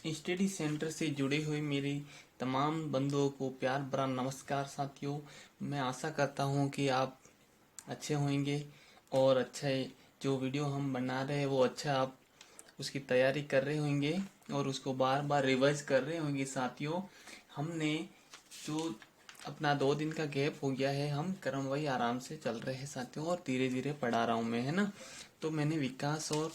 Study centre से जुड़े हुए मेरे तमाम बंधुओं को प्यार भरा नमस्कार साथियों। मैं आशा करता हूँ कि आप अच्छे होंगे और अच्छा जो वीडियो हम बना रहे हैं वो अच्छा आप उसकी तैयारी कर रहे होंगे और उसको बार बार रिवाइज कर रहे होंगे साथियों। हमने जो अपना 2 दिन का गैप हो गया है, हम क्रमवाही आराम से चल रहे हैं साथियों और धीरे धीरे पढ़ा रहा हूँ मैं, है ना। तो मैंने विकास और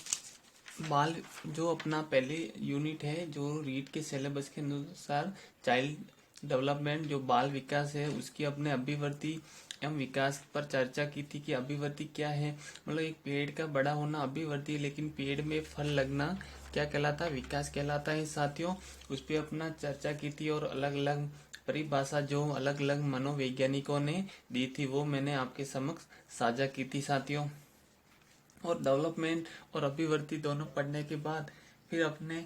बाल जो अपना पहले यूनिट है जो रीड के सिलेबस के अनुसार चाइल्ड डेवलपमेंट जो बाल विकास है उसकी अपने अभिवृद्धि एवं विकास पर चर्चा की थी कि अभिवृद्धि क्या है। मतलब एक पेड़ का बड़ा होना अभिवृद्धि, लेकिन पेड़ में फल लगना क्या कहलाता है, विकास कहलाता है साथियों। उस पर अपना चर्चा की थी और अलग अलग परिभाषा जो अलग अलग मनोवैज्ञानिकों ने दी थी वो मैंने आपके समक्ष साझा की थी साथियों। और डेवलपमेंट और अभिवृद्धि दोनों पढ़ने के बाद फिर अपने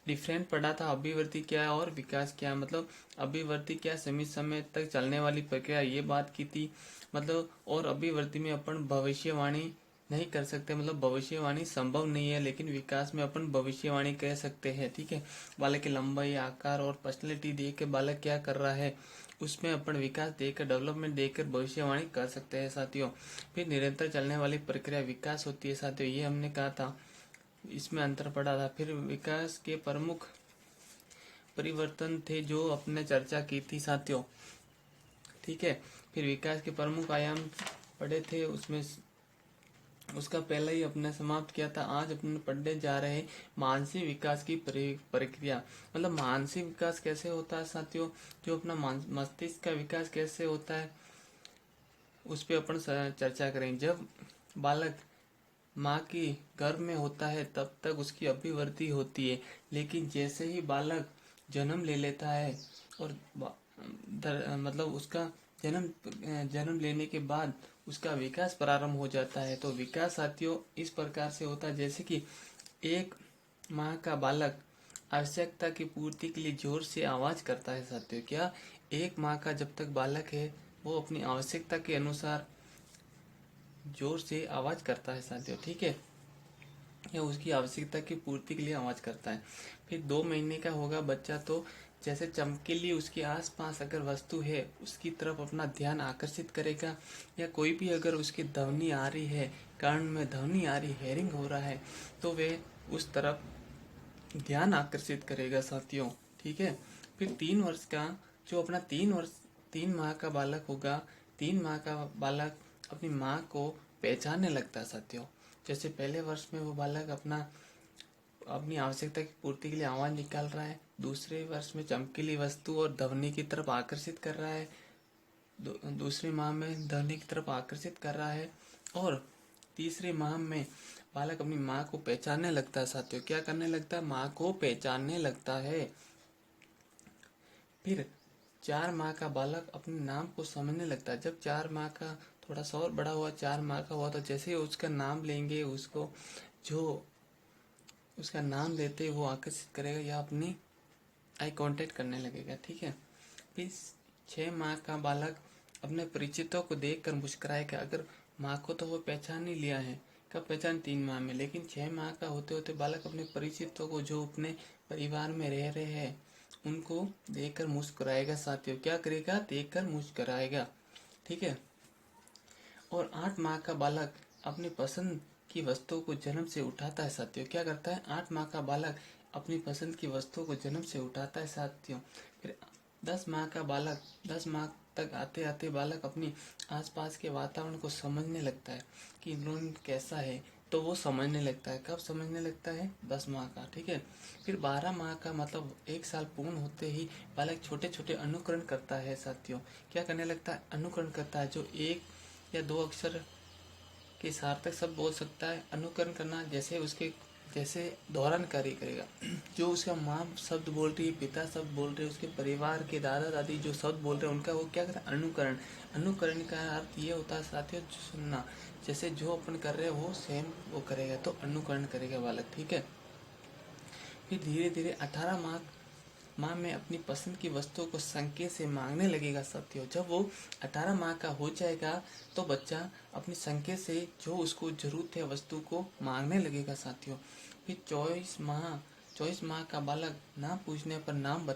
डिफरेंट पढ़ा था, अभिवृद्धि क्या है और विकास क्या है। मतलब अभिवृद्धि क्या सीमित समय तक चलने वाली प्रक्रिया, ये बात की थी। मतलब और अभिवृद्धि में अपन भविष्यवाणी नहीं कर सकते, मतलब भविष्यवाणी संभव नहीं है, लेकिन विकास में अपन भविष्यवाणी कह सकते हैं। ठीक है, बालक की लंबाई, आकार और पर्सनैलिटी देख के बालक क्या कर रहा है उसमें अपन विकास देखकर, डेवलपमेंट देखकर भविष्यवाणी कर सकते हैं साथियों। फिर निरंतर चलने वाली प्रक्रिया विकास होती है साथियों, ये हमने कहा था, इसमें अंतर पड़ा था। फिर विकास के प्रमुख परिवर्तन थे जो अपने चर्चा की थी साथियों। ठीक है, फिर विकास के प्रमुख आयाम पढ़े थे, उसमें उसका पहला ही अपने समाप्त किया था। आज अपने पढ़ने जा रहे हैं मानसिक विकास की प्रक्रिया। मतलब मानसिक विकास कैसे होता है साथियों, जो अपना मस्तिष्क का विकास कैसे होता है उस पर अपन चर्चा करें। जब बालक माँ की गर्भ में होता है तब तक उसकी अभिवृद्धि होती है, लेकिन जैसे ही बालक जन्म ले लेता है और मतलब उसका जन्म जन्म लेने के बाद उसका विकास प्रारंभ हो जाता है। तो विकास साथियों इस प्रकार से होता है जैसे कि एक माँ का बालक आवश्यकता की पूर्ति के लिए जोर से आवाज करता है साथियों। क्या एक माँ का जब तक बालक है वो अपनी आवश्यकता के अनुसार जोर से आवाज करता है साथियों। ठीक है, या उसकी आवश्यकता की पूर्ति के लिए आवाज करता है। फिर 2 महीने का होगा बच्चा तो जैसे चमकीली उसके आसपास अगर वस्तु है उसकी तरफ अपना ध्यान आकर्षित करेगा, या कोई भी अगर उसकी ध्वनि आ रही है, कान में ध्वनि आ रही, हेयरिंग हो रहा है, तो वे उस तरफ ध्यान आकर्षित करेगा साथियों। ठीक है, फिर 3 वर्ष का जो अपना 3 माह का बालक होगा, 3 माह का बालक अपनी माँ को पहचानने लगता है साथियों। जैसे पहले वर्ष में वो बालक अपनी आवश्यकता की पूर्ति के लिए आवाज निकाल रहा है, दूसरे वर्ष में चमकीली वस्तु और ध्वनि की तरफ आकर्षित कर रहा है, दूसरे माह में ध्वनि की तरफ आकर्षित कर रहा है, और तीसरे माह में बालक अपनी माँ को पहचानने लगता है साथियों। क्या करने लगता है, माँ को पहचानने लगता है। फिर 4 माह का बालक अपने नाम को समझने लगता है। जब 4 माह का थोड़ा सा और बड़ा हुआ, 4 माह का हुआ, तो जैसे ही उसका नाम लेंगे, उसको जो उसका नाम लेते वो आकर्षित करेगा या अपनी आई कांटेक्ट करने लगेगा। ठीक है, फिर 6 माह का बालक अपने परिचितों को देखकर मुस्कुराएगा। अगर माँ को तो वो पहचान ही लिया है, कब पहचान, 3 माह में, लेकिन 6 माह का होते होते बालक अपने परिचितों को जो अपने परिवार में रह रहे हैं उनको देखकर मुस्कुराएगा साथियों। क्या करेगा, देखकर मुस्कुराएगा। ठीक है, और 8 माह का बालक अपनी पसंद की वस्तुओं को जन्म से उठाता है साथियों। क्या करता है, 8 माह का बालक अपनी पसंद की वस्तुओं को जन्म से उठाता है साथियों। फिर 10 माह का बालक, 10 माह तक आते आते बालक अपनी आसपास के वातावरण को समझने लगता है कि इन्वायरमेंट कैसा है, तो वो समझने लगता है। कब समझने लगता है, 10 माह का। ठीक है, फिर 12 माह का मतलब 1 साल पूर्ण होते ही बालक छोटे छोटे अनुकरण करता है साथियों। क्या करने लगता है, अनुकरण करता है। जो 1 या 2 अक्षर के सार्थक शब्द बोल सकता है, अनुकरण करना जैसे उसके जैसे दोहरान कार्य करेगा। जो उसका माँ शब्द बोल रही है, पिता शब्द बोल रहे हैं, उसके परिवार के दादा दादी जो शब्द बोल रहे हैं उनका वो क्या करता है, अनुकरण। अनुकरण का अर्थ ये होता है साथियों सुनना, जैसे जो अपन कर रहे हैं वो सेम वो करेगा, तो अनुकरण करेगा बालक। ठीक है, फिर धीरे धीरे 18 माह में अपनी पसंद की वस्तुओं को संकेत से मांगने लगेगा साथियों। जब वो 18 माह का हो जाएगा तो बच्चा अपनी संकेत से जो उसको जरूरत है वस्तु को मांगने लगेगा साथियों। फिर 24 माह 24 माह का बालक नाम पूछने पर नाम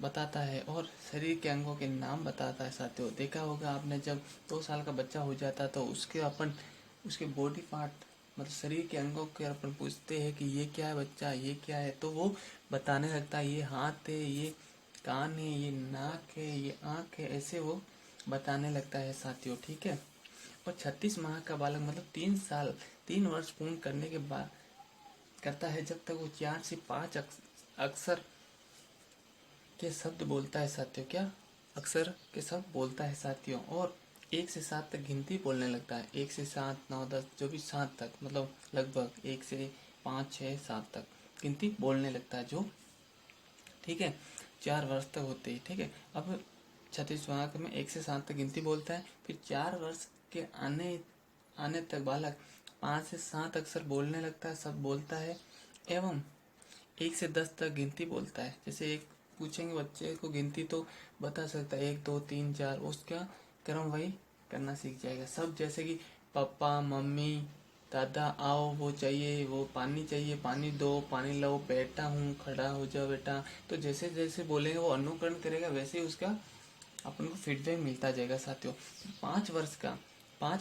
बताता है और शरीर के अंगों के नाम बताता है। साथियों, देखा होगा आपने, जब 2 साल का बच्चा हो जाता है तो उसके बॉडी पार्ट मतलब शरीर के अंगों के अपन पूछते हैं कि ये क्या है बच्चा, ये क्या है, तो वो बताने लगता है ये हाथ है, ये कान है, ये नाक है, ये आँख है, ऐसे वो बताने लगता है साथियों। ठीक है। और 36 माह का बालक मतलब 3 साल 3 वर्ष पूर्ण करने के बाद करता है जब तक वो 4 से 5 अक्षर के शब्द बोलता है साथियों। क्या अक्षर के शब्द बोलता है साथियों। और 1 से 7 तक गिनती बोलने लगता है। 1 से 7, 9, 10, जो भी 7 तक मतलब लगभग 1 से 5, 6, 7 तक गिनती बोलने लगता है जो। ठीक है, 4 वर्ष तक होते ही। ठीक है, अब 36 वाक में 1 से 7 तक गिनती बोलता है। फिर 4 वर्ष के आने आने तक बालक 5 से 7 अक्षर बोलने लगता है, सब बोलता है। एवं 1 से 10 तक गिनती बोलता है। जैसे एक पूछेंगे बच्चे को गिनती तो बता सकता है 1, 2, 3, 4, उसका क्रम वही करना सीख जाएगा सब। जैसे कि पापा, मम्मी, दादा, आओ, वो चाहिए, वो पानी चाहिए, पानी दो, पानी लाओ, बैठा हूँ, खड़ा हो जाओ बेटा। तो जैसे जैसे बोलेंगे वो अनुकरण करेगा, वैसे ही उसका अपन को फीडबैक मिलता जाएगा साथियों। 5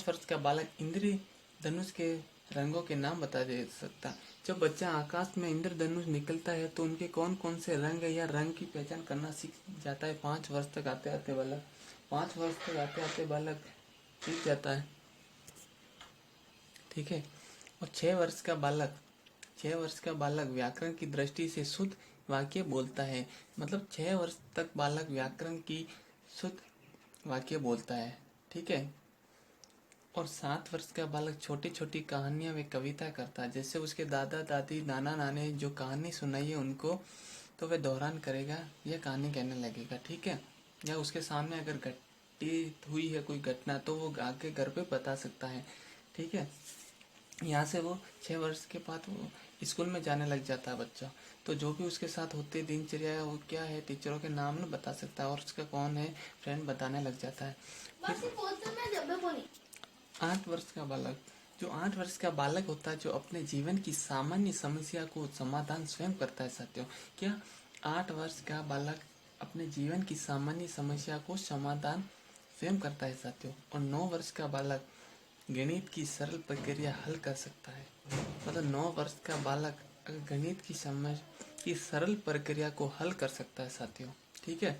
वर्ष का बालक इंद्रिय धनुष के रंगों के नाम बता दे सकता। जब बच्चा आकाश में इंद्रधनुष निकलता है तो उनके कौन कौन से रंग है या रंग की पहचान करना सीख जाता है। 5 वर्ष तक आते आते बालक 5 वर्ष तक आते आते बालक सीख जाता है। ठीक है। और 6 वर्ष का बालक व्याकरण की दृष्टि से शुद्ध वाक्य बोलता है। मतलब 6 वर्ष तक बालक व्याकरण की शुद्ध वाक्य बोलता है। ठीक है। और 7 वर्ष का बालक छोटी छोटी कहानियां व कविता करता है। जैसे उसके दादा दादी, नाना नानी जो कहानी सुनाई है उनको, तो वह दोहरान करेगा या कहानी कहने लगेगा। ठीक है। या उसके सामने अगर घटित हुई है कोई घटना तो वो आके घर पे बता सकता है। ठीक है। यहाँ से वो 6 वर्ष के बाद वो स्कूल में जाने लग जाता है बच्चा। तो जो भी उसके साथ होते दिनचर्या वो क्या है, टीचरों के नाम न बता सकता है और उसका कौन है फ्रेंड बताने लग जाता है। फिर 8 वर्ष का बालक, जो 8 वर्ष का बालक होता है, जो अपने जीवन की सामान्य समस्या को समाधान स्वयं करता है साथियों। क्या 8 वर्ष का बालक अपने जीवन की सामान्य समस्या को समाधान स्वयं करता है साथियों। और 9 वर्ष का बालक गणित की सरल प्रक्रिया हल कर सकता है। मतलब 9 वर्ष का बालक अगर गणित की सरल प्रक्रिया को हल कर सकता है साथियों। ठीक है।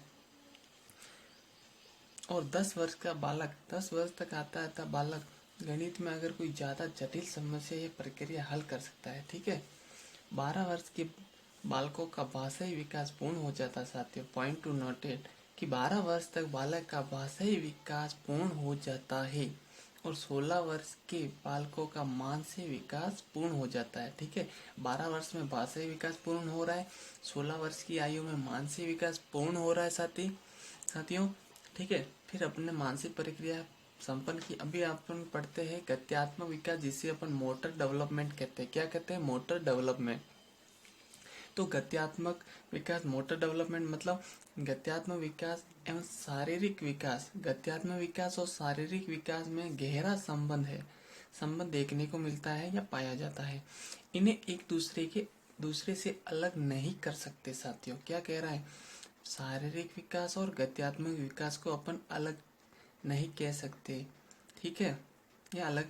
और 10 वर्ष का बालक 10 वर्ष तक आता है तब बालक गणित में अगर कोई ज्यादा जटिल समस्या या प्रक्रिया हल कर सकता है। ठीक है। 12 वर्ष के बालकों का भाषाई विकास पूर्ण हो जाता है साथियों। पॉइंट टू नोटेड कि 12 वर्ष तक बालक का भाषाई विकास पूर्ण हो जाता है और 16 वर्ष के बालकों का मानसिक विकास पूर्ण हो जाता है। ठीक है। 12 वर्ष में भाषाई विकास पूर्ण हो रहा है, 16 वर्ष की आयु में मानसिक विकास पूर्ण हो रहा है साथियों। ठीक है। फिर अपने मानसिक प्रक्रिया संपन्न की। अभी अपन पढ़ते हैं गत्यात्मक विकास, जिसे अपन मोटर डेवलपमेंट कहते हैं। क्या कहते हैं? Motor development. तो गत्यात्मक विकास, मोटर डेवलपमेंट मतलब गत्यात्मक विकास एवं शारीरिक विकास। गत्यात्मक विकास और शारीरिक विकास में गहरा संबंध देखने को मिलता है या पाया जाता है। इन्हें एक दूसरे से अलग नहीं कर सकते साथियों। क्या कह रहा है? शारीरिक विकास और गत्यात्मक विकास को अपन अलग नहीं कह सकते। ठीक है, ये अलग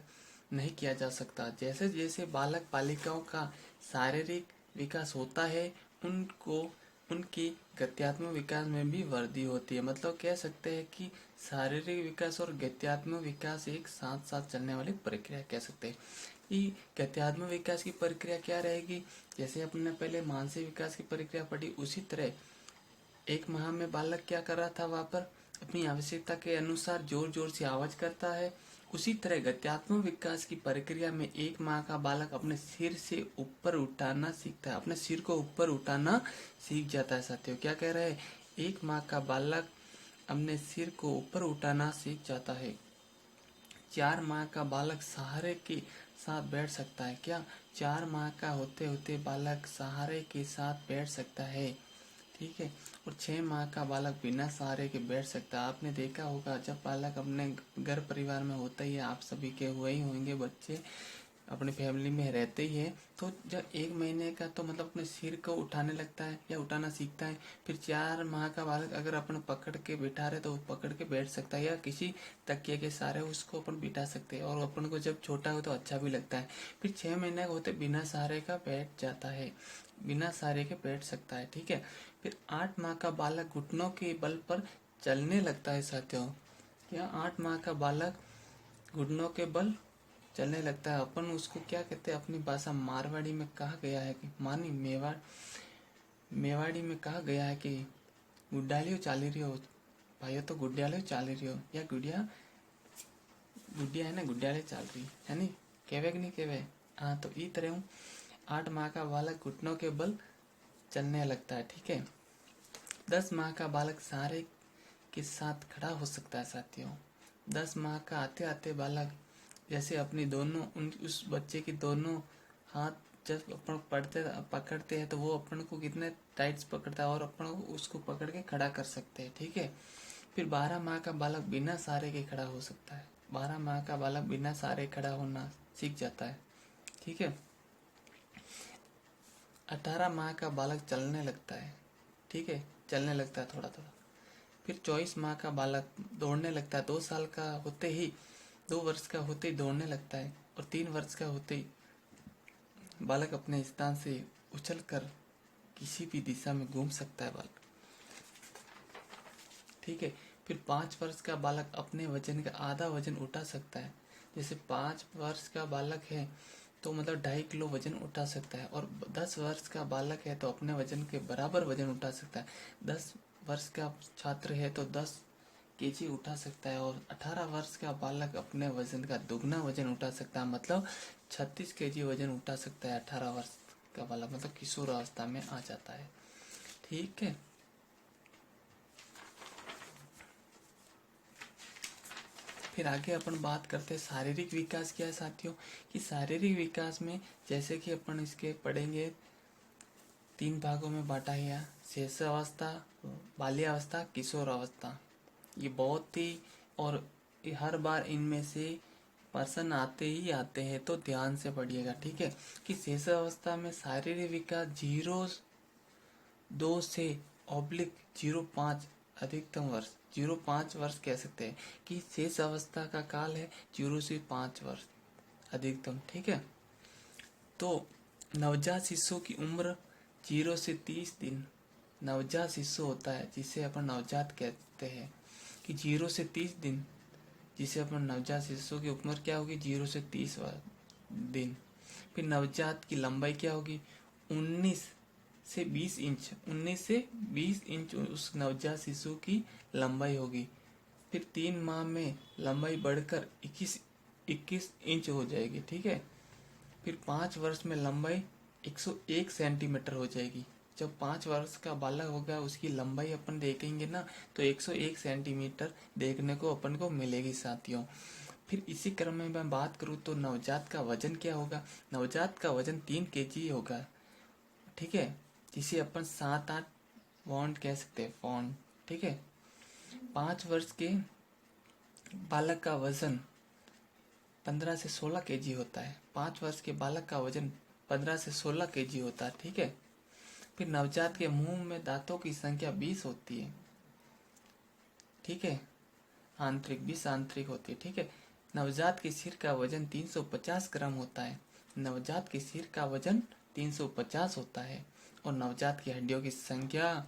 नहीं किया जा सकता। जैसे जैसे बालक बालिकाओं का शारीरिक विकास होता है उनको उनकी गत्यात्मक विकास में भी वृद्धि होती है। मतलब कह सकते हैं कि शारीरिक विकास और गत्यात्मक विकास एक साथ साथ चलने वाली प्रक्रिया कह सकते हैं। ये गत्यात्मक विकास की प्रक्रिया क्या रहेगी? जैसे अपने पहले मानसिक विकास की प्रक्रिया पढ़ी, उसी तरह 1 माह में बालक क्या कर रहा था? वहां पर अपनी आवश्यकता के अनुसार जोर जोर से आवाज करता है। उसी तरह गत्यात्मक विकास की प्रक्रिया में 1 माह का बालक अपने सिर से ऊपर उठाना सीखता है, अपने सिर को ऊपर उठाना सीख जाता है साथियों। क्या कह रहे हैं? 1 माह का बालक अपने सिर को ऊपर उठाना सीख जाता है। 4 माह का बालक सहारे के साथ बैठ सकता है। क्या 4 माह का होते होते बालक सहारे के साथ बैठ सकता है? ठीक है। और 6 माह का बालक बिना सहारे के बैठ सकता है। आपने देखा होगा जब बालक अपने घर परिवार में होता ही है, आप सभी के हुए ही होंगे बच्चे, अपनी फैमिली में रहते ही है। तो जब 1 महीने का तो मतलब अपने सिर को उठाने लगता है या उठाना सीखता है। फिर 4 माह का बालक अगर अपन पकड़ के बिठा रहे तो वो पकड़ के बैठ सकता है, या किसी तकिए के सहारे उसको अपन बिठा सकते हैं, और अपन को जब छोटा हो तो अच्छा भी लगता है। फिर 6 महीने का होते बिना सहारे का बैठ जाता है, बिना सहारे के बैठ सकता है, ठीक है। फिर 8 माह का बालक घुटनों के बल पर चलने लगता है साथियों। क्या 8 माह का बालक घुटनों के बल चलने लगता है। अपन उसको क्या कहते हैं, अपनी भाषा मारवाड़ी में कहा गया है कि मानी मेवाड़ी में कहा गया है कि गुड्डालियो चाली रही हो भाइयों, तो गुड्डियालियो चाली रही हो, या गुड्डिया है ना, गुड्डियालियो चाल रही है नहीं, कहवे कि नहीं कहवे। हाँ, तो ई तरह हूँ 8 माह का बालक घुटनों के बल चलने लगता है, ठीक है। 10 माह का बालक सहारे के साथ खड़ा हो सकता है साथियों। 10 माह का आते आते बालक जैसे अपनी दोनों उस बच्चे की दोनों हाथ जब अपन पकड़ते हैं तो वो अपन को कितने टाइट पकड़ता है, और अपन को उसको पकड़ के खड़ा कर सकते हैं, ठीक है। फिर 12 माह का बालक बिना सहारे के खड़ा हो सकता है। 12 माह का बालक बिना सहारे खड़ा होना सीख जाता है, ठीक है। 18 माह का बालक चलने लगता है, ठीक है, चलने लगता है थोड़ा थोड़ा। फिर 24 माह का बालक दौड़ने लगता है। 2 साल का होते ही, 2 वर्ष का होते ही दौड़ने लगता है, और 3 वर्ष का होते ही बालक अपने स्थान से उछल कर किसी भी दिशा में घूम सकता है बालक, ठीक है। फिर 5 वर्ष का बालक अपने वजन का आधा वजन उठा सकता है। जैसे 5 वर्ष का बालक है तो मतलब 2.5 किलो वजन उठा सकता है, और 10 वर्ष का बालक है तो अपने वजन के बराबर वजन उठा सकता है। 10 वर्ष का छात्र है तो 10 kg उठा सकता है, और 18 वर्ष का बालक अपने वजन का दुगना वजन उठा सकता है, मतलब 36 kg वजन उठा सकता है। 18 वर्ष का बालक मतलब किशोर अवस्था में आ जाता है, ठीक है। फिर आगे अपन बात करते हैं शारीरिक विकास क्या है साथियों, कि शारीरिक विकास में जैसे कि अपन इसके पढ़ेंगे 3 भागों में बांटा है, शेष अवस्था, बाल्यावस्था, किशोर अवस्था। ये बहुत ही, और हर बार इनमें से प्रश्न आते ही आते हैं, तो ध्यान से पढ़िएगा, ठीक है। कि शेष अवस्था में शारीरिक विकास 0.2 से /0.5 अधिकतम वर्ष, 0.5 वर्ष कह सकते हैं कि शेष अवस्था का काल है 0 से 5 वर्ष अधिकतम, ठीक है। तो नवजात शिशु की उम्र 0 से 30 दिन, नवजात शिशु होता है जिसे अपन नवजात कहते हैं, कि 0 से 30 दिन, जिसे अपन नवजात शिशु की उम्र क्या होगी 0 से 30 दिन। फिर नवजात की लंबाई क्या होगी 19 से 20 इंच, 19 से 20 इंच उस नवजात शिशु की लंबाई होगी। फिर 3 माह में लंबाई बढ़कर 21 इंच हो जाएगी, ठीक है। फिर 5 वर्ष में लंबाई 101 सेंटीमीटर हो जाएगी। जब 5 वर्ष का बालक होगा उसकी लंबाई अपन देखेंगे ना तो 101 सेंटीमीटर देखने को अपन को मिलेगी साथियों। फिर इसी क्रम में मैं बात करूँ तो नवजात का वजन क्या होगा, नवजात का वजन 3 kg होगा, ठीक है, जिसे अपन 7-8 पौंड कह सकते हैं, पौंड, ठीक है। 5 वर्ष के बालक का वजन 15 से 16 kg होता है। 5 वर्ष के बालक का वजन 15 से 16 kg होता है, ठीक है। फिर नवजात के मुंह में दांतों की संख्या 20 होती है, ठीक है, आंतरिक 20 आंतरिक होती है, ठीक है। नवजात के सिर का वजन 350 ग्राम होता है, नवजात के सिर का वजन 350 होता है, और नवजात की हड्डियों की संख्या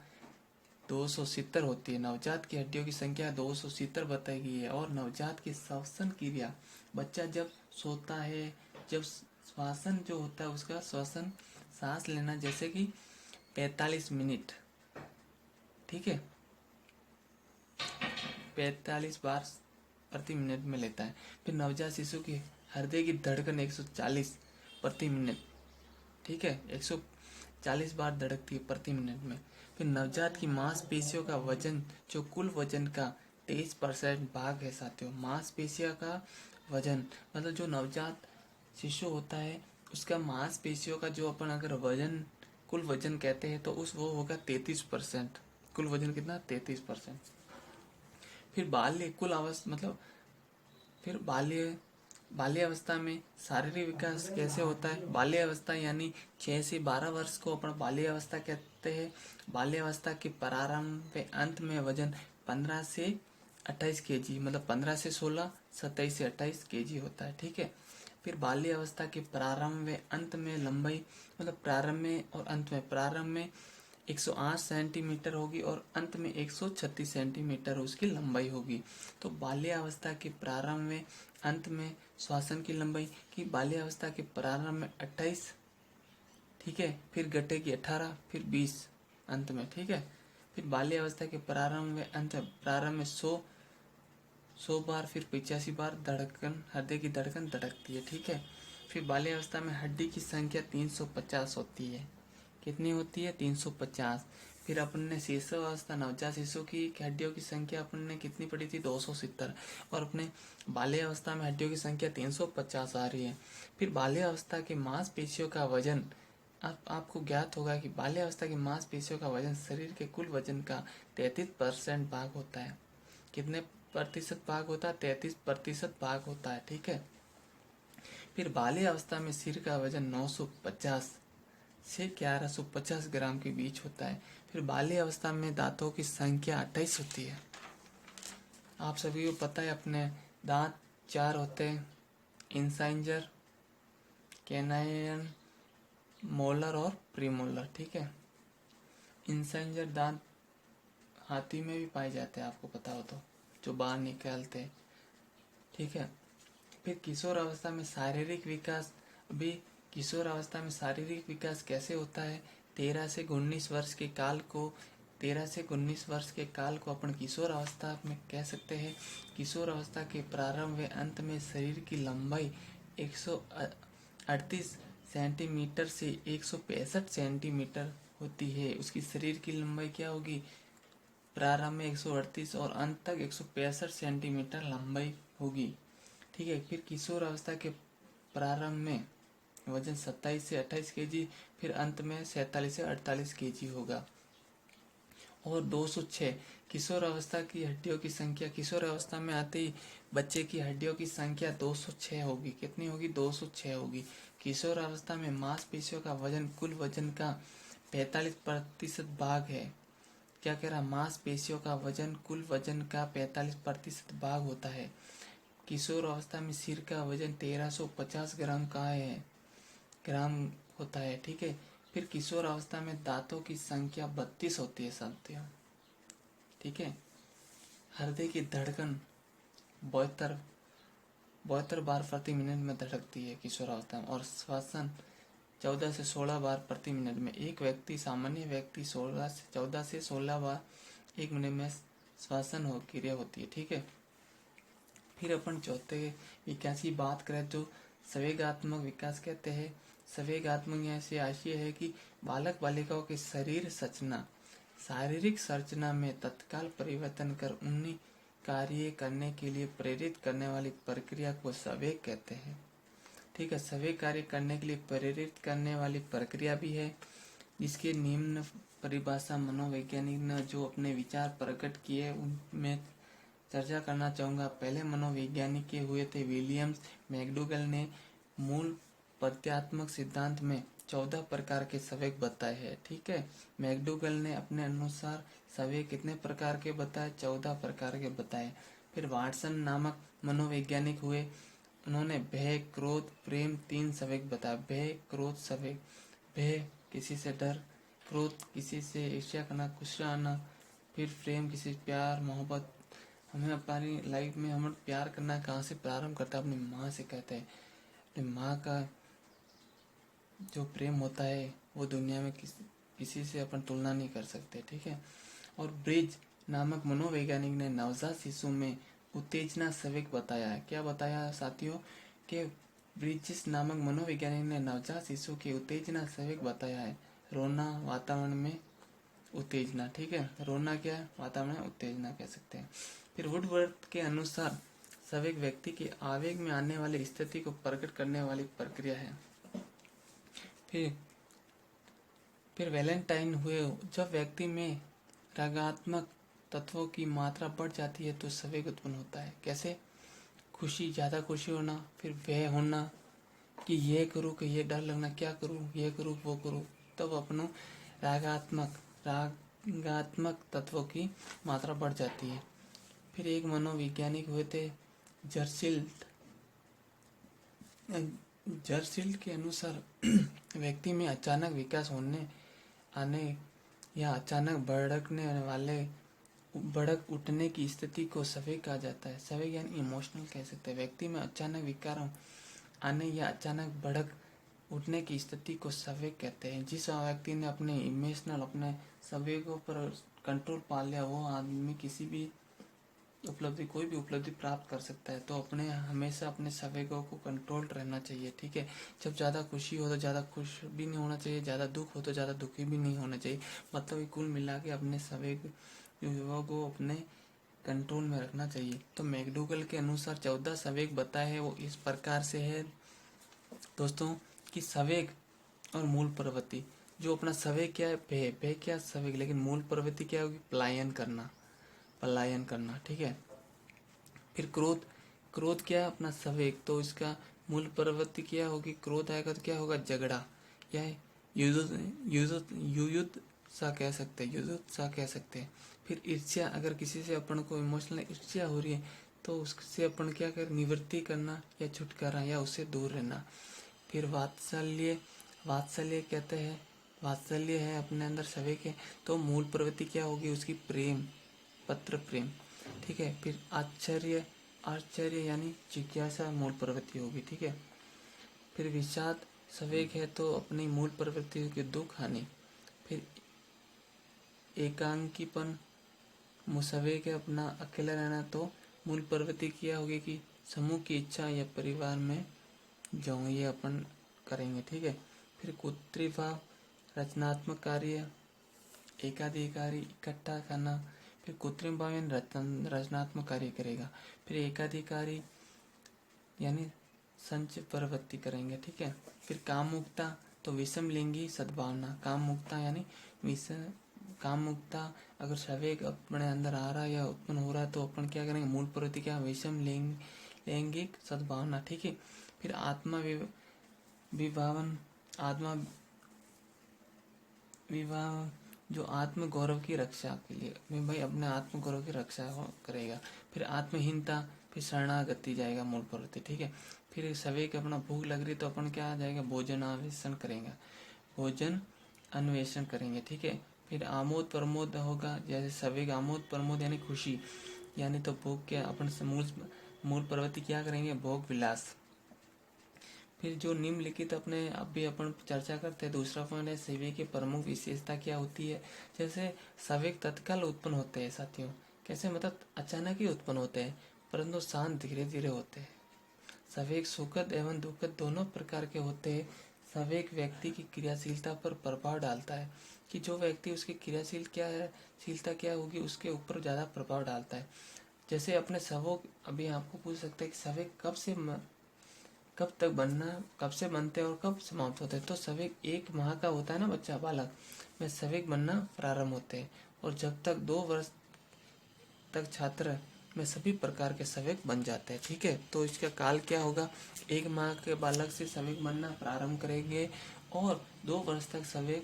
270 होती है। नवजात की हड्डियों की संख्या 270 बताई गई है। और नवजात की श्वसन क्रिया, बच्चा जब सोता है, जब श्वासन जो होता है उसका श्वसन, सांस लेना, जैसे कि 45 मिनट, ठीक है, 45 बार प्रति मिनट में लेता है। फिर नवजात शिशु की हृदय की धड़कन 140 प्रति मिनट, ठीक है, 140 बार धड़कती है प्रति मिनट में। फिर नवजात की मांसपेशियों का वजन, जो कुल वजन का 23% भाग है साथियों। मांसपेशियों का वजन मतलब जो नवजात शिशु होता है उसका मांसपेशियों का जो अपन अगर वजन, कुल वजन कहते हैं तो उस वो होगा 33%। कुल वजन कितना 33%। फिर बाल्य कुल अवस्था मतलब फिर बाल्य बाल्य अवस्था में शारीरिक विकास कैसे होता है? बाल्य अवस्था यानी 6 से 12 वर्ष को अपन बाल्य अवस्था कहते हैं। बाल्य अवस्था के प्रारंभ व अंत में वजन 15 से 28 केजी, मतलब 15 से 16, 27 से 28 केजी होता है। ठीक है। फिर बाल्य अवस्था के प्रारंभ व अंत में लंबाई, मतलब प्रारंभ में और अंत में, प्रारंभ में 108 सेंटीमीटर होगी और अंत में 136 सेंटीमीटर उसकी लंबाई होगी। तो बाल्य अवस्था के प्रारंभ में अंत में श्वसन की लंबाई की बाल्य अवस्था के प्रारंभ में 28, ठीक है, फिर घटेगी 18, फिर 20 अंत में। ठीक है। फिर बाल्य अवस्था के प्रारंभ में अंत में, प्रारंभ में 100 बार, फिर 85 बार धड़कन, हृदय की धड़कन धड़कती है। ठीक है। फिर बाल्य अवस्था में हड्डी की संख्या 350 होती है। कितनी होती है? 350। फिर अपन ने शिशु अवस्था, नवजात शिशु की हड्डियों की संख्या अपन ने कितनी पढ़ी थी? 270। और अपने बाल्य अवस्था में हड्डियों की संख्या 350 आ रही है। फिर बाल्य अवस्था की मांसपेशियों का वजन, आपको ज्ञात होगा कि बाल्य अवस्था की मांसपेशियों का वजन शरीर के कुल वजन का 33% भाग होता है। कितने प्रतिशत भाग होता है? 33% भाग होता है। ठीक है। फिर बाल्य अवस्था में सिर का वजन 950 से 1150 ग्राम के बीच होता है। फिर बाल्य अवस्था में दांतों की संख्या 28 होती है। आप सभी को पता है अपने दांत 4 होते हैं, इंसाइजर, कैनाइन, मोलर और प्रीमोलर। ठीक है। इंसाइजर दांत हाथी में भी पाए जाते हैं, आपको पता हो तो, जो बाहर निकालते हैं। ठीक है। फिर किशोर अवस्था में शारीरिक विकास, अभी किशोर अवस्था में शारीरिक विकास कैसे होता है? 13 से 19 वर्ष के काल को 13 से 19 वर्ष के काल को अपन किशोर अवस्था में कह सकते हैं। किशोर अवस्था के प्रारंभ व अंत में शरीर की लंबाई 138 सेंटीमीटर से 165 सेंटीमीटर होती है। उसकी शरीर की लंबाई क्या होगी? प्रारंभ में 138 और अंत तक 165 सेंटीमीटर लंबाई होगी। ठीक है। फिर किशोर अवस्था के प्रारंभ में वजन 27 से 28 केजी, फिर अंत में 47 से 48 केजी होगा। और 206 किशोर अवस्था की हड्डियों की संख्या, किशोर अवस्था में आते ही बच्चे की हड्डियों की संख्या 206 होगी। कितनी होगी? 206 होगी। किशोर अवस्था में मांसपेशियों का वजन कुल वजन का 45% भाग है। क्या कह रहा? मांसपेशियों का वजन कुल वजन का 45% भाग होता है। किशोर अवस्था में सिर का वजन 1350 ग्राम का ग्राम होता है। ठीक है। फिर किशोर अवस्था में दांतों की संख्या 32 होती है साथियों। ठीक है। हृदय की धड़कन 72 बार प्रति मिनट में धड़कती है किशोर अवस्था में। और श्वसन 14 से 16 बार प्रति मिनट में। एक व्यक्ति, सामान्य व्यक्ति 14 से 16 बार 1 मिनट में श्वसन हो क्रिया होती है। ठीक है। फिर अपन चौथे विकास की बात करें तो संवेगात्मक विकास कहते हैं। संवेगात्मक ऐसे आशय है कि बालक बालिकाओं के शरीर संरचना, शारीरिक संरचना में तत्काल परिवर्तन कर उन्हें कार्य करने के लिए प्रेरित करने वाली प्रक्रिया को संवेग कहते हैं। ठीक है। संवेग कार्य करने के लिए प्रेरित करने वाली प्रक्रिया भी है, जिसके निम्न परिभाषा मनोवैज्ञानिक ने जो अपने विचार प्रकट किए उनमें चर्चा करना चाहूँगा। पहले मनोवैज्ञानिक के हुए थे विलियम्स मैकडूगल ने मूल प्रत्यात्मक सिद्धांत में 14 प्रकार के संवेग बताए हैं। ठीक है। मैकडूगल ने अपने अनुसार संवेग कितने प्रकार के बताए? 14 प्रकार के बताए। फिर वाटसन नामक मनोवैज्ञानिक हुए, उन्होंने भय, क्रोध, प्रेम 3 संवेग बताए। भय, क्रोध, संवेग। भय किसी से डर, क्रोध किसी से ईर्ष्या करना, गुस्सा आना, फिर प्रेम किसी से प्यार मोहब्बत। हमें अपनी लाइफ में हमें प्यार करना कहाँ से प्रारंभ करता है? अपनी माँ से कहते हैं। अपनी माँ का जो प्रेम होता है वो दुनिया में किसी से अपन तुलना नहीं कर सकते। ठीक है। और ब्रिज नामक मनोवैज्ञानिक ने नवजात शिशु में उत्तेजना संवेग बताया है। क्या बताया साथियों? कि ब्रिजिस नामक मनोवैज्ञानिक ने नवजात शिशु के उत्तेजना संवेग बताया है। रोना वातावरण में उत्तेजना। ठीक है। रोना क्या है? वातावरण में उत्तेजना कह सकते हैं। फिर वुडवर्थ के अनुसार संवेग व्यक्ति के आवेग में आने वाली स्थिति को प्रकट करने वाली प्रक्रिया है। फिर वैलेंटाइन हुए, जब व्यक्ति में रागात्मक तत्वों की मात्रा बढ़ जाती है तो संवेग उत्पन्न होता है। कैसे? खुशी, ज़्यादा खुशी होना, फिर भय होना कि ये करूँ कि ये डर लगना, क्या करूँ, ये करूँ वो करूँ, तब अपनों रागात्मक तत्वों की मात्रा बढ़ जाती है। फिर एक मनोवैज्ञानिक हुए थे जर्सिल्ड के अनुसार व्यक्ति में अचानक विकास होने आने या अचानक भड़क उठने की स्थिति को संवेग कहा जाता है। संवेग यानी इमोशनल कह सकते हैं। व्यक्ति में अचानक विकार आने या अचानक भड़क उठने की स्थिति को संवेग कहते हैं। जिस व्यक्ति ने अपने इमोशनल अपने संवेगों पर कंट्रोल पा लिया, वो आदमी किसी भी कोई भी उपलब्धि प्राप्त कर सकता है। तो हमेशा अपने संवेगों को कंट्रोल रहना चाहिए, ठीक है। जब ज़्यादा खुशी हो तो ज़्यादा खुश भी नहीं होना चाहिए, ज़्यादा दुख हो तो ज़्यादा दुखी भी नहीं होना चाहिए। मतलब कुल मिला के अपने संवेगों को अपने कंट्रोल में रखना चाहिए। तो मैकडूगल के अनुसार 14 संवेग बताए हैं, वो इस प्रकार से है दोस्तों कि संवेग और मूल प्रवृत्ति। जो अपना संवेग क्या है, भय क्या संवेग, लेकिन मूल प्रवृत्ति क्या होगी, पलायन करना, ठीक है। फिर क्रोध क्या है, अपना संवेग, तो इसका मूल प्रवृत्ति क्या होगी, क्रोध आएगा तो क्या होगा, झगड़ा या युद्ध सा कह सकते हैं। फिर ईर्ष्या, अगर किसी से अपन को इमोशनल ईर्ष्या हो रही है तो उससे अपन क्या कर, निवृत्ति करना या छुटकारा या उससे दूर रहना। फिर वात्सल्य कहते हैं, वात्सल्य है अपने अंदर संवेग है, तो मूल प्रवृत्ति क्या होगी उसकी, पत्र प्रेम, ठीक है। फिर आश्चर्य यानी जिज्ञासा मूल प्रवृत्ति होगी, ठीक है। फिर विषाद संवेग है तो अपनी मूल प्रवृत्ति की दुख हानि। फिर एकांकीपन संवेग है अपना अकेला रहना, तो मूल प्रवृत्ति क्या होगी कि समूह की इच्छा या परिवार में जाऊँ, ये अपन करेंगे, ठीक है। फिर कुत्रीभाव रचनात्मक कार्य, एकाधिकारी इकट्ठा करना। फिर कृत्रिम भाव यानी रचनात्मक कार्य करेगा। फिर एकाधिकारी यानी संच प्रवृत्ति करेंगे, ठीक है। फिर कामुकता, तो विषम लिंगी सद्भावना, कामुकता यानी कामुकता अगर संवेग अपने अंदर आ रहा है या उत्पन्न हो रहा है तो अपन क्या करेंगे, मूल प्रवृत्ति क्या, विषम लैंगिक सद्भावना, ठीक है। फिर आत्मा विवाह जो आत्म गौरव की रक्षा के लिए, मैं भाई अपने आत्म गौरव की रक्षा करेगा। फिर आत्महीनता, फिर शरणागति जाएगा मूल प्रवृत्ति, ठीक है। फिर संवेग अपना भूख लग रही तो अपन क्या आ जाएगा, भोजन अन्वेषण करेंगे, ठीक है। फिर आमोद प्रमोद होगा, जैसे संवेग आमोद प्रमोद यानी खुशी, यानी तो भोग क्या अपन मूल प्रवृत्ति क्या करेंगे, भोग विलास। फिर जो निम्नलिखित अपने अभी अपन चर्चा करते हैं, दूसरा पॉइंट है संवेग की प्रमुख विशेषता क्या होती है। जैसे संवेग तत्काल उत्पन्न होते हैं साथियों, कैसे, मतलब अचानक ही उत्पन्न होते हैं, परंतु शांत धीरे धीरे होते हैं। संवेग सुखद एवं दुखद दोनों प्रकार के होते हैं। संवेग व्यक्ति की क्रियाशीलता पर प्रभाव डालता है, कि जो व्यक्ति उसकी शीलता क्या होगी उसके ऊपर ज़्यादा प्रभाव डालता है। जैसे अपने संभोग, अभी आपको पूछ सकते हैं कि संवेग कब से बनते हैं और कब समाप्त होते हैं। तो संवेग 1 माह का होता है ना बच्चा, बालक में संवेग बनना प्रारंभ होते हैं, और जब तक 2 वर्ष तक छात्र में सभी प्रकार के संवेग बन जाते हैं, ठीक है। तो इसका काल क्या होगा, 1 माह के बालक से संवेग बनना प्रारंभ करेंगे और 2 वर्ष तक संवेग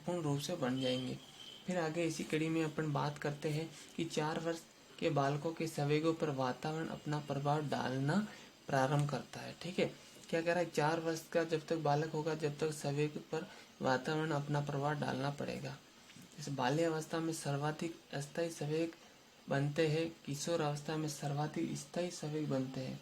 पूर्ण रूप से बन जाएंगे। फिर आगे इसी कड़ी में अपन बात करते हैं कि 4 वर्ष के बालकों के संवेगों पर वातावरण अपना प्रभाव डालना प्रारंभ करता है, ठीक है। क्या कह रहा है, 4 वर्ष का जब तक बालक होगा जब तक संवेग पर वातावरण अपना प्रभाव डालना पड़ेगा। जैसे बाल्य अवस्था में सर्वाधिक अस्थायी संवेग बनते हैं, किशोर अवस्था में सर्वाधिक स्थायी संवेग बनते हैं।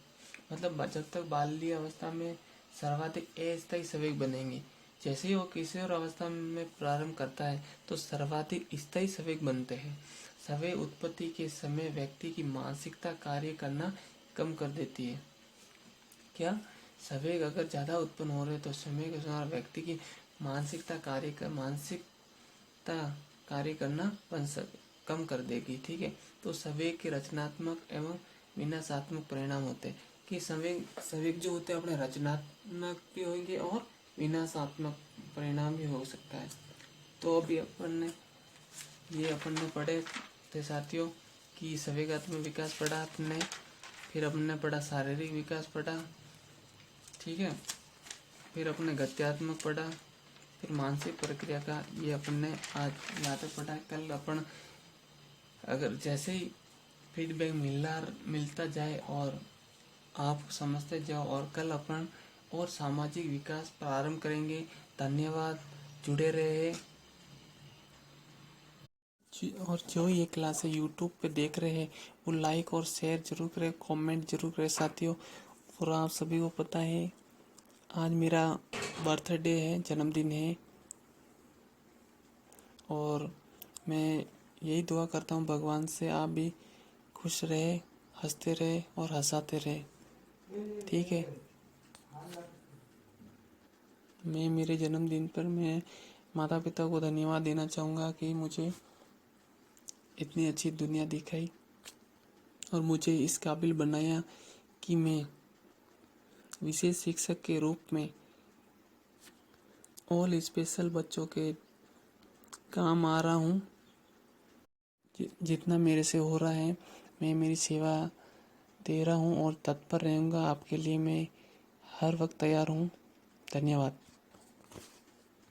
मतलब जब तक बाल्य अवस्था में सर्वाधिक अस्थायी संवेग बनेंगे, जैसे ही वो किशोर अवस्था में प्रारंभ करता है तो सर्वाधिक स्थायी संवेग बनते हैं। संवेग उत्पत्ति के समय व्यक्ति की मानसिकता कार्य करना कम कर देती है। क्या, संवेग अगर ज़्यादा उत्पन्न हो रहे तो समय के अनुसार व्यक्ति की मानसिकता कार्य करना कम कर देगी, ठीक है। तो संवेग के रचनात्मक एवं विनाशात्मक परिणाम होते हैं, कि संवेग जो होते हैं अपने रचनात्मक भी होंगे और विनाशात्मक परिणाम भी हो सकता है। तो अभी अपन ने पढ़े थे साथियों कि संवेगात्मक विकास पढ़ा आपने, फिर अपन ने पढ़ा शारीरिक विकास पढ़ा, ठीक है। फिर अपन ने गत्यात्मक पढ़ा, फिर मानसिक प्रक्रिया का ये अपन ने आज यहाँ पे पढ़ा। कल अपन अगर जैसे ही फीडबैक मिलता जाए और आप समझते जाओ, और कल अपन और सामाजिक विकास प्रारंभ करेंगे। धन्यवाद, जुड़े रहे। और जो ये क्लास है यूट्यूब पे देख रहे हैं वो लाइक और शेयर जरूर करें, कमेंट जरूर करें साथियों। और आप सभी को पता है आज मेरा बर्थडे है, जन्मदिन है, और मैं यही दुआ करता हूँ भगवान से आप भी खुश रहे, हंसते रहे और हंसाते रहे, ठीक है। मैं मेरे जन्मदिन पर मैं माता पिता को धन्यवाद देना चाहूँगा कि मुझे इतनी अच्छी दुनिया दिखाई और मुझे इस काबिल बनाया कि मैं विशेष शिक्षक के रूप में ऑल स्पेशल बच्चों के काम आ रहा हूँ। जितना मेरे से हो रहा है मैं मेरी सेवा दे रहा हूँ और तत्पर रहूँगा। आपके लिए मैं हर वक्त तैयार हूँ। धन्यवाद।